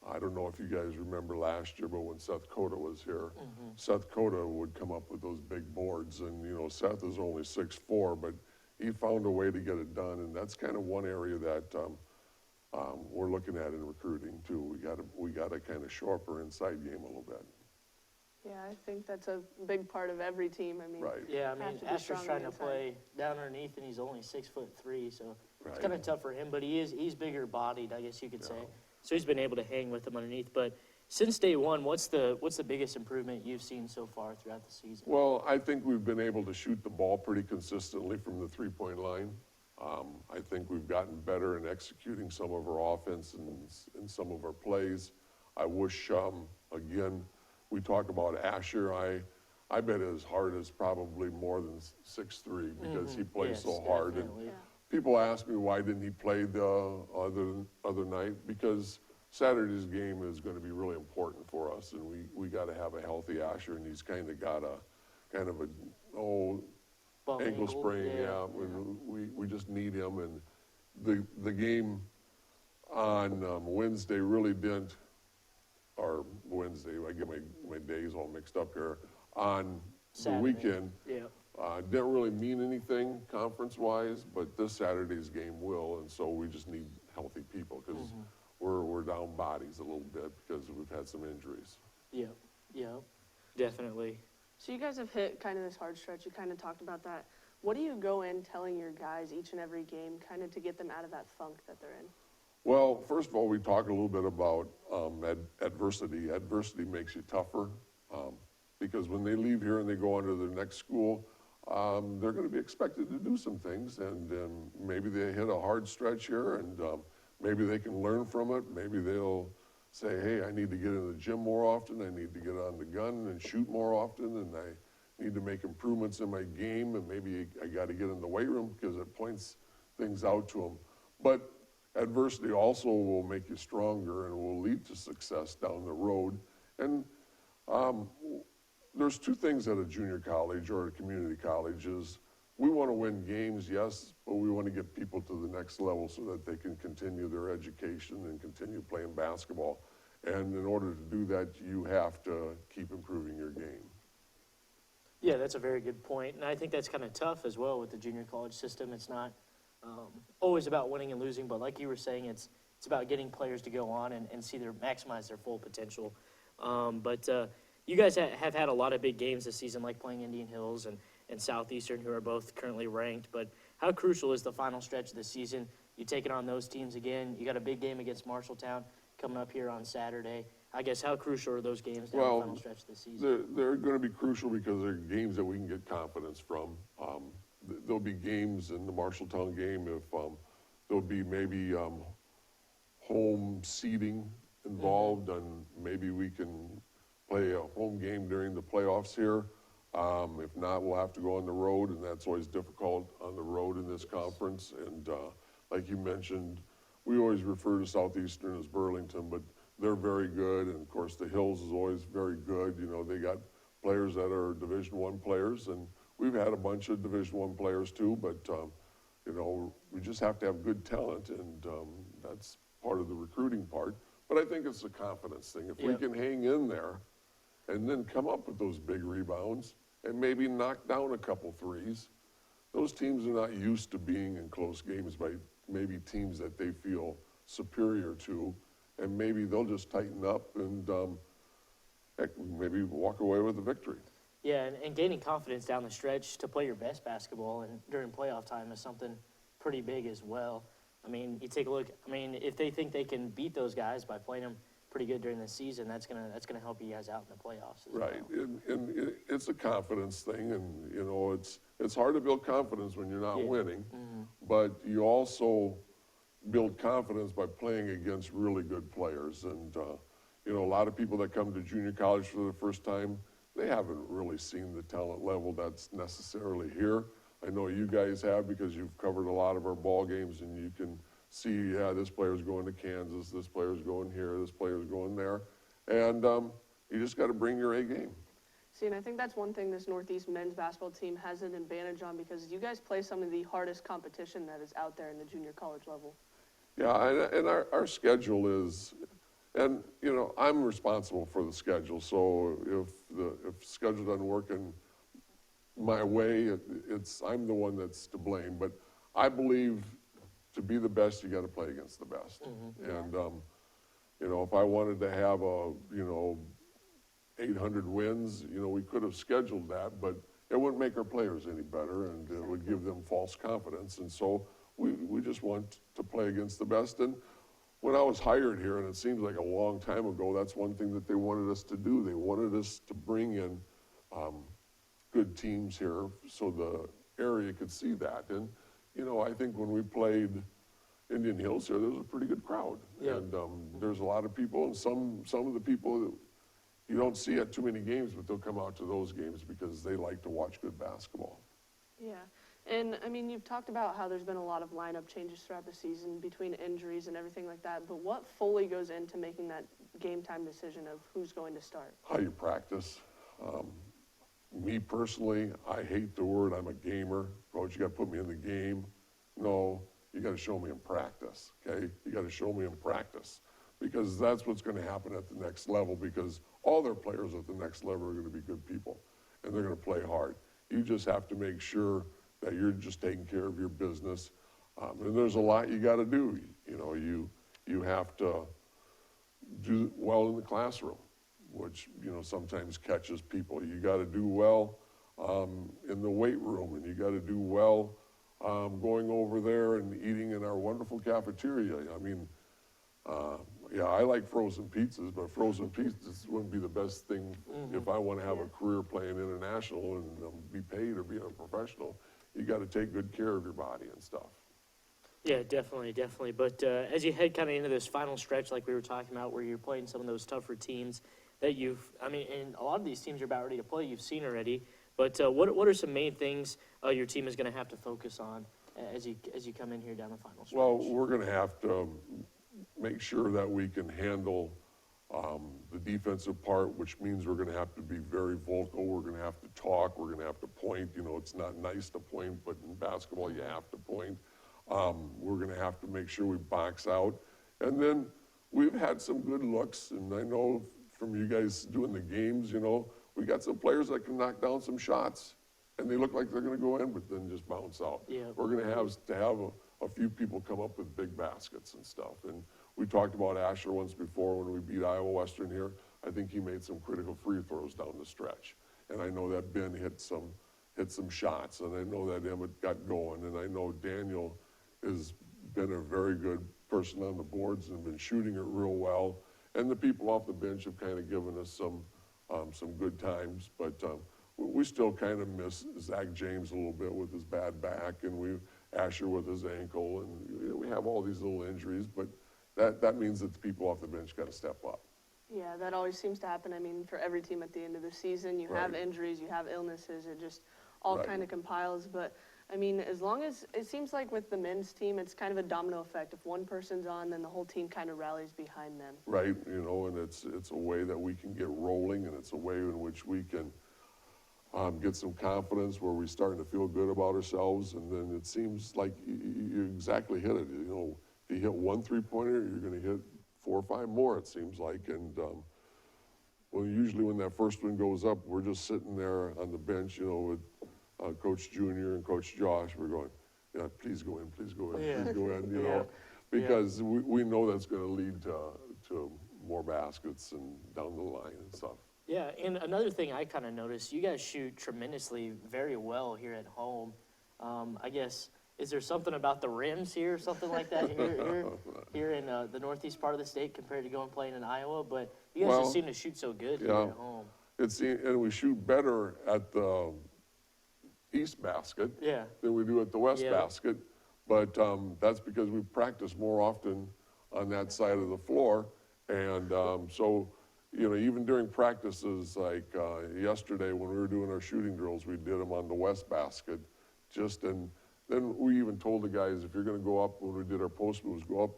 I don't know if you guys remember last year, but when Seth Cota was here, Seth Cota would come up with those big boards, and you know, Seth is only 6'4", but he found a way to get it done, and that's kind of one area that we're looking at in recruiting too. We got to kind of shore up our inside game a little bit. Yeah, I think that's a big part of every team. I mean, Right. Yeah, I have mean, to be Asher's strong trying to inside. play down underneath, and he's only 6'3", so it's Right. kind of tough for him. But he's bigger bodied, I guess you could say. So he's been able to hang with him underneath. But since day one, what's the biggest improvement you've seen so far throughout the season? Well, I think we've been able to shoot the ball pretty consistently from the three-point line. I think we've gotten better in executing some of our offense and some of our plays. I wish, again, we talk about Asher. I bet his heart is probably more than 6'3", because he plays so hard. And people ask me why didn't he play the other night, because Saturday's game is going to be really important for us, and we got to have a healthy Asher, and he's kind of got a ankle sprain. Yeah, we just need him, and the game on Wednesday really didn't. Or Wednesday, I get my days all mixed up here. On Saturday. the weekend, Yeah. didn't really mean anything conference-wise, but this Saturday's game will, and so we just need healthy people, because we're down bodies a little bit because we've had some injuries. Yeah, definitely. So you guys have hit kind of this hard stretch. You kind of talked about that. What do you go in telling your guys each and every game, kind of to get them out of that funk that they're in? Well, first of all, we talk a little bit about adversity. Adversity makes you tougher, because when they leave here and they go on to their next school, they're going to be expected to do some things, and maybe they hit a hard stretch here, and maybe they can learn from it. Maybe they'll say, hey, I need to get in the gym more often, I need to get on the gun and shoot more often, and I need to make improvements in my game, and maybe I got to get in the weight room, because it points things out to them. But adversity also will make you stronger and will lead to success down the road. And there's two things at a junior college or a community college is we want to win games, yes, but we want to get people to the next level so that they can continue their education and continue playing basketball. And in order to do that, you have to keep improving your game. Yeah, that's a very good point. And I think that's kind of tough as well with the junior college system. It's not always about winning and losing, but like you were saying, it's about getting players to go on and maximize their full potential. But you guys have had a lot of big games this season, like playing Indian Hills and Southeastern, who are both currently ranked. But how crucial is the final stretch of the season? You taking on those teams again. You got a big game against Marshalltown coming up here on Saturday. I guess how crucial are those games down the final stretch of the season? They're going to be crucial because they're games that we can get confidence from. There'll be games in the Marshalltown game if there'll be maybe home seating involved, and maybe we can play a home game during the playoffs here. If not, we'll have to go on the road, and that's always difficult on the road in this conference. And like you mentioned, we always refer to Southeastern as Burlington, but they're very good, and of course the Hills is always very good. You know, they got players that are Division I players, and we've had a bunch of Division I players too, but you know, we just have to have good talent, and that's part of the recruiting part. But I think it's a confidence thing. If we can hang in there and then come up with those big rebounds and maybe knock down a couple threes, those teams are not used to being in close games by maybe teams that they feel superior to, and maybe they'll just tighten up and heck, maybe walk away with a victory. Yeah, and gaining confidence down the stretch to play your best basketball and during playoff time is something pretty big as well. I mean, you take a look. I mean, if they think they can beat those guys by playing them pretty good during the season, that's gonna help you guys out in the playoffs as Right, well. and it's a confidence thing, and you know, it's hard to build confidence when you're not winning, but you also build confidence by playing against really good players. And you know, a lot of people that come to junior college for the first time, they haven't really seen the talent level that's necessarily here. I know you guys have because you've covered a lot of our ball games and you can see, yeah, this player's going to Kansas, this player's going here, this player's going there. And you just got to bring your A game. See, and I think that's one thing this Northeast men's basketball team has an advantage on because you guys play some of the hardest competition that is out there in the junior college level. Yeah, and our schedule is, and you know, I'm responsible for the schedule. So if the schedule doesn't work in my way, I'm the one that's to blame. But I believe to be the best, you got to play against the best. And you know, if I wanted to have 800 wins, you know, we could have scheduled that, but it wouldn't make our players any better, and it would give them false confidence. And so we just want to play against the best. And when I was hired here, and it seems like a long time ago, that's one thing that they wanted us to do. They wanted us to bring in good teams here so the area could see that. And, you know, I think when we played Indian Hills here, there was a pretty good crowd. Yeah. And there's a lot of people, and some of the people that you don't see at too many games, but they'll come out to those games because they like to watch good basketball. Yeah, and I mean, you've talked about how there's been a lot of lineup changes throughout the season between injuries and everything like that, but what fully goes into making that game time decision of who's going to start? How you practice. Me personally, I hate the word I'm a gamer. Coach, you got to put me in the game. No, you got to show me in practice, okay? You got to show me in practice because that's what's going to happen at the next level because all their players at the next level are going to be good people and they're going to play hard. You just have to make sure that you're just taking care of your business. And there's a lot you got to do. You know, you have to do well in the classroom, which, you know, sometimes catches people. You got to do well in the weight room, and you got to do well going over there and eating in our wonderful cafeteria. I mean, yeah, I like frozen pizzas, but frozen pizzas wouldn't be the best thing if I want to have a career playing international and be paid or being a professional. You got to take good care of your body and stuff. Yeah, definitely. But as you head kind of into this final stretch, like we were talking about, where you're playing some of those tougher teams that and a lot of these teams you're about ready to play, you've seen already. But what are some main things your team is going to have to focus on as you come in here down the final stretch? Well, we're going to have to make sure that we can handle the defensive part, which means we're going to have to be very vocal. We're going to have to talk. We're going to have to point. You know, it's not nice to point, but in basketball, you have to point. We're going to have to make sure we box out. And then we've had some good looks, and I know from you guys doing the games, you know, we got some players that can knock down some shots, and they look like they're going to go in, but then just bounce out. Yeah. We're going to have a few people come up with big baskets and stuff. And we talked about Asher once before when we beat Iowa Western here. I think he made some critical free throws down the stretch. And I know that Ben hit some shots, and I know that Emmett got going, and I know Daniel has been a very good person on the boards and been shooting it real well. And the people off the bench have kind of given us some good times, but we still kind of miss Zach James a little bit with his bad back, and Asher with his ankle, and you know, we have all these little injuries, but that means that the people off the bench got to step up. Yeah, that always seems to happen. I mean, for every team at the end of the season, you have injuries, you have illnesses, it just all kind of compiles. But I mean, as long as it seems like with the men's team, it's kind of a domino effect. If one person's on, then the whole team kind of rallies behind them. Right, you know, and it's a way that we can get rolling, and it's a way in which we can get some confidence where we're starting to feel good about ourselves. And then it seems like you exactly hit it. You know, if you hit one three-pointer, you're going to hit 4 or 5 more, it seems like. And well, usually when that first one goes up, we're just sitting there on the bench, you know, with Coach Junior and Coach Josh. We're going, yeah, please go in, please go in, please go in, you know, because we know that's going to lead to more baskets and down the line and stuff. Yeah, and another thing I kind of noticed, you guys shoot tremendously, very well here at home. I guess, is there something about the rims here, something like that here in the northeast part of the state compared to going playing in Iowa? But you guys just seem to shoot so good here at home. And we shoot better at the east basket than we do at the west basket. But that's because we practice more often on that side of the floor. And so, you know, even during practices like yesterday when we were doing our shooting drills, we did them on the west basket. and then we even told the guys, if you're gonna go up, when we did our post moves, go up,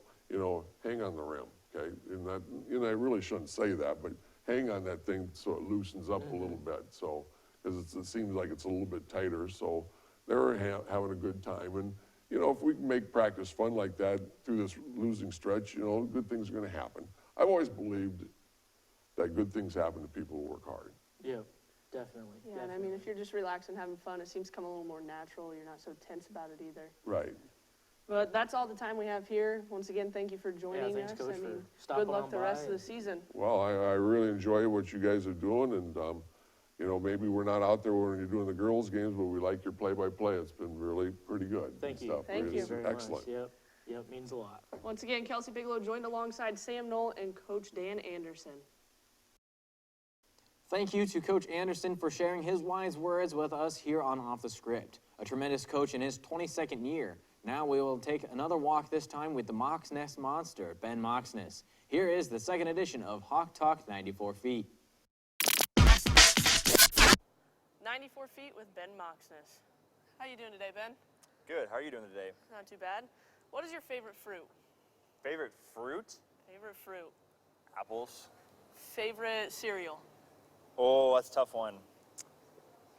hang on the rim, okay? And that, I really shouldn't say that, but hang on that thing so it loosens up a little bit. So, because it seems like it's a little bit tighter. So they're having a good time. And, if we can make practice fun like that through this losing stretch, good things are gonna happen. I've always believed that good things happen to people who work hard. Yeah, definitely. Yeah, and I mean, if you're just relaxing, having fun, it seems to come a little more natural. You're not so tense about it either. Right. But that's all the time we have here. Once again, thank you for joining thanks, us. Coach, I for mean, stopping good luck on the rest by of the season. Well, I really enjoy what you guys are doing, and maybe we're not out there when you're doing the girls' games, but we like your play-by-play. It's been really pretty good. Thank and you. Stuff. Thank Really you. Very excellent. much. Yep, means a lot. Once again, Kelsey Bigelow joined alongside Sam Knoll and Coach Dan Anderson. Thank you to Coach Anderson for sharing his wise words with us here on Off the Script. A tremendous coach in his 22nd year. Now we will take another walk, this time with the Moxness monster, Ben Moxness. Here is the second edition of Hawk Talk 94 Feet. 94 feet with Ben Moxness. How you doing today, Ben? Good. How are you doing today? Not too bad. What is your favorite fruit? Favorite fruit? Favorite fruit. Apples. Favorite cereal? Oh, that's a tough one.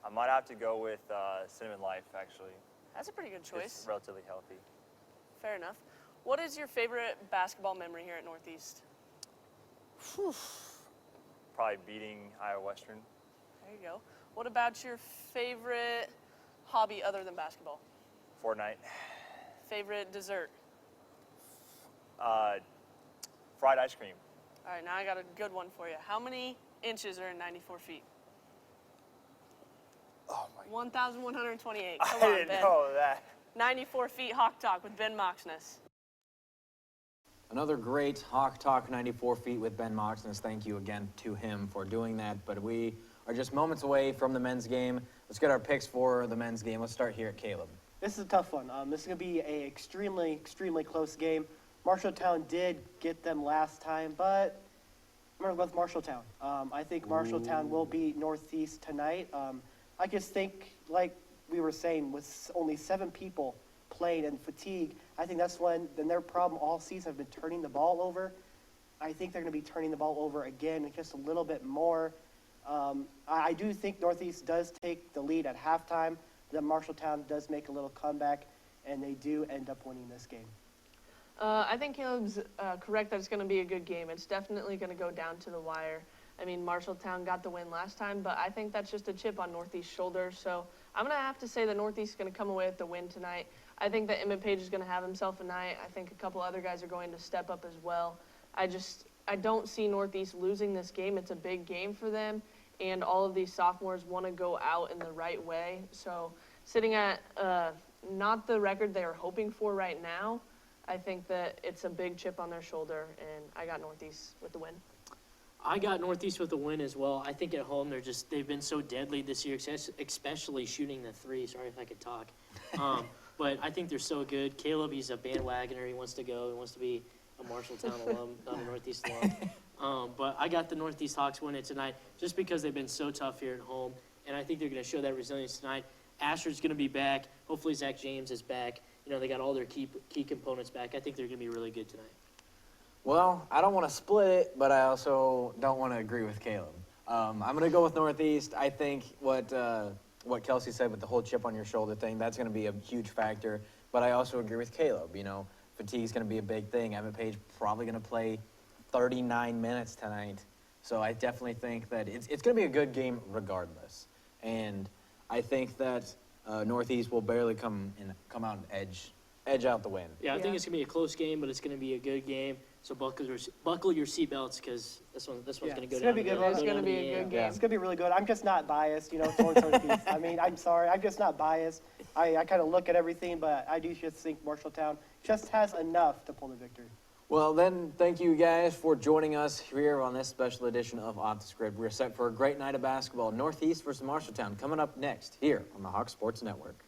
I might have to go with Cinnamon Life, actually. That's a pretty good choice. It's relatively healthy. Fair enough. What is your favorite basketball memory here at Northeast? Probably beating Iowa Western. There you go. What about your favorite hobby other than basketball? Fortnite. Favorite dessert? Fried ice cream. All right, now I got a good one for you. How many inches are in 94 feet? Oh my. 1,128. Come I on, didn't Ben. know that. 94 feet Hawk Talk with Ben Moxness. Another great Hawk Talk 94 Feet with Ben Moxness. Thank you again to him for doing that. But we are just moments away from the men's game. Let's get our picks for the men's game. Let's start here at Kaleb. This is a tough one. This is going to be an extremely close game. Marshalltown did get them last time, but I'm going to go with Marshalltown. I think Marshalltown will beat Northeast tonight. I just think, like we were saying, with only 7 people playing and fatigue, I think that's when their problem all season have been turning the ball over. I think they're going to be turning the ball over again, just a little bit more. I do think Northeast does take the lead at halftime. Then Marshalltown does make a little comeback, and they do end up winning this game. I think Caleb's correct that it's going to be a good game. It's definitely going to go down to the wire. I mean, Marshalltown got the win last time, but I think that's just a chip on Northeast's shoulder. So I'm going to have to say that Northeast is going to come away with the win tonight. I think that Emmett Page is going to have himself a night. I think a couple other guys are going to step up as well. I don't see Northeast losing this game. It's a big game for them, and all of these sophomores want to go out in the right way. So sitting at not the record they are hoping for right now, I think that it's a big chip on their shoulder, and I got Northeast with the win. I got Northeast with the win as well. I think at home they've been so deadly this year, especially shooting the three. Sorry if I could talk. But I think they're so good. Kaleb, he's a bandwagoner. He wants to go. He wants to be a Marshalltown alum, not a Northeast alum. But I got the Northeast Hawks winning tonight just because they've been so tough here at home, and I think they're going to show that resilience tonight. Asher's going to be back. Hopefully Zach James is back. They got all their key components back. I think they're going to be really good tonight. Well, I don't want to split it, but I also don't want to agree with Kaleb. I'm going to go with Northeast. I think what Kelsey said with the whole chip on your shoulder thing, that's going to be a huge factor. But I also agree with Kaleb. Fatigue is going to be a big thing. Emmett Page probably going to play 39 minutes tonight. So I definitely think that it's going to be a good game regardless. And I think that Northeast will barely come out and edge out the win. Yeah, I think it's going to be a close game, but it's going to be a good game. So buckle your seatbelts because this one's going to go down. It's going to be a good game. It's going to be really good. I'm just not biased, towards Northeast. I mean, I'm sorry. I'm just not biased. I kind of look at everything, but I do just think Marshalltown just has enough to pull the victory. Well, then, thank you guys for joining us here on this special edition of Off the Script. We're set for a great night of basketball. Northeast versus Marshalltown coming up next here on the Hawk Sports Network.